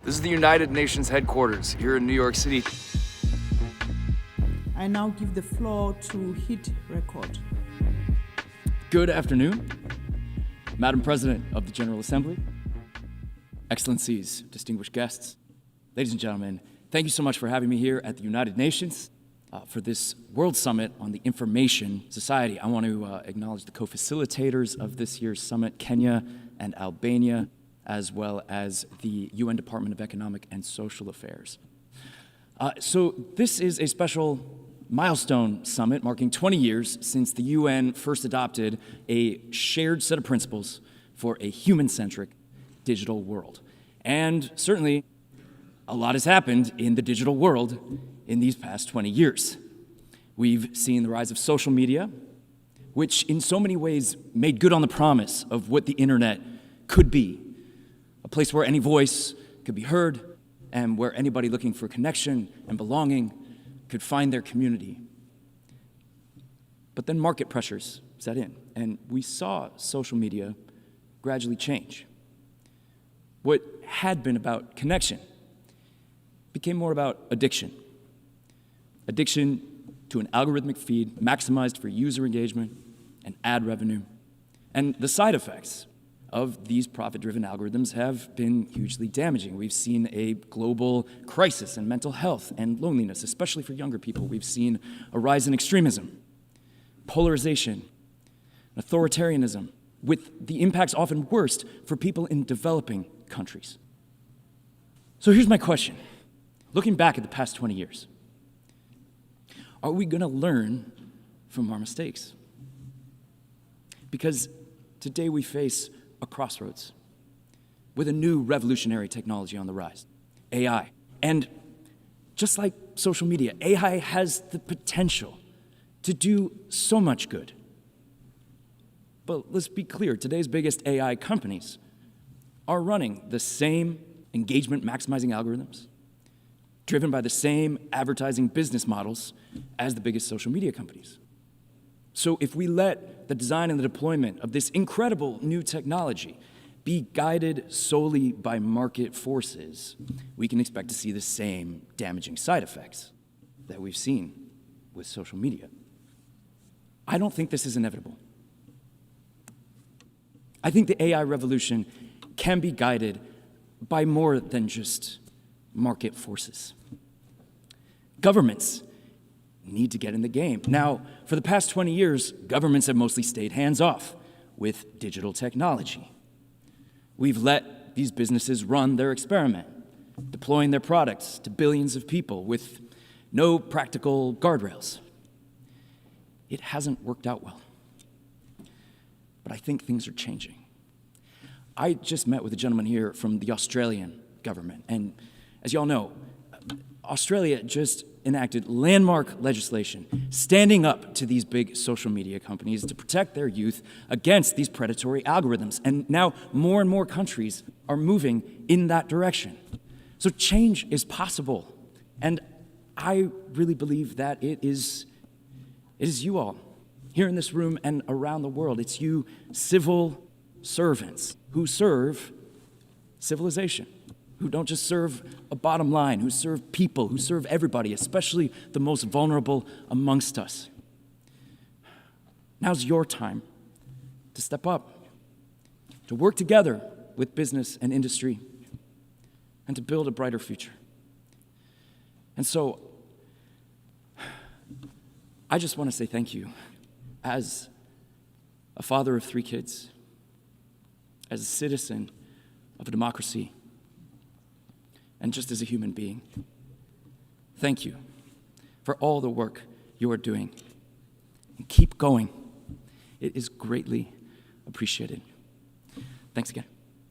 This is the United Nations headquarters here in New York City. I now give the floor to Hit Record. Good afternoon, Madam President of the General Assembly, Excellencies, distinguished guests, ladies and gentlemen, thank you so much for having me here at the United Nations for this World Summit on the Information Society. I want to acknowledge the co-facilitators of this year's summit, Kenya and Albania, as well as the UN Department of Economic and Social Affairs. So this is a special milestone summit marking 20 years since the UN first adopted a shared set of principles for a human-centric digital world. And certainly, a lot has happened in the digital world in these past 20 years. We've seen the rise of social media, which in so many ways made good on the promise of what the internet could be. A place where any voice could be heard and where anybody looking for connection and belonging could find their community. But then market pressures set in, and we saw social media gradually change. What had been about connection became more about addiction. Addiction to an algorithmic feed maximized for user engagement and ad revenue. And the side effects of these profit-driven algorithms have been hugely damaging. We've seen a global crisis in mental health and loneliness, especially for younger people. We've seen a rise in extremism, polarization, authoritarianism, with the impacts often worst for people in developing countries. So here's my question. Looking back at the past 20 years, are we going to learn from our mistakes? Because today we face a crossroads with a new revolutionary technology on the rise, AI. And just like social media, AI has the potential to do so much good. But let's be clear, today's biggest AI companies are running the same engagement-maximizing algorithms, driven by the same advertising business models as the biggest social media companies. So if we let the design and the deployment of this incredible new technology be guided solely by market forces, we can expect to see the same damaging side effects that we've seen with social media. I don't think this is inevitable. I think the AI revolution can be guided by more than just market forces. Governments need to get in the game. Now, for the past 20 years, governments have mostly stayed hands-off with digital technology. We've let these businesses run their experiment, deploying their products to billions of people with no practical guardrails. It hasn't worked out well. But I think things are changing. I just met with a gentleman here from the Australian government, and as you all know, Australia just enacted landmark legislation standing up to these big social media companies to protect their youth against these predatory algorithms. And now more and more countries are moving in that direction. So change is possible. And I really believe that it is you all here in this room and around the world. It's you civil servants who serve civilization, who don't just serve a bottom line, who serve people, who serve everybody, especially the most vulnerable amongst us. Now's your time to step up, to work together with business and industry, and to build a brighter future. And so, I just want to say thank you as a father of 3 kids, as a citizen of a democracy, and just as a human being. Thank you for all the work you are doing. And keep going. It is greatly appreciated. Thanks again.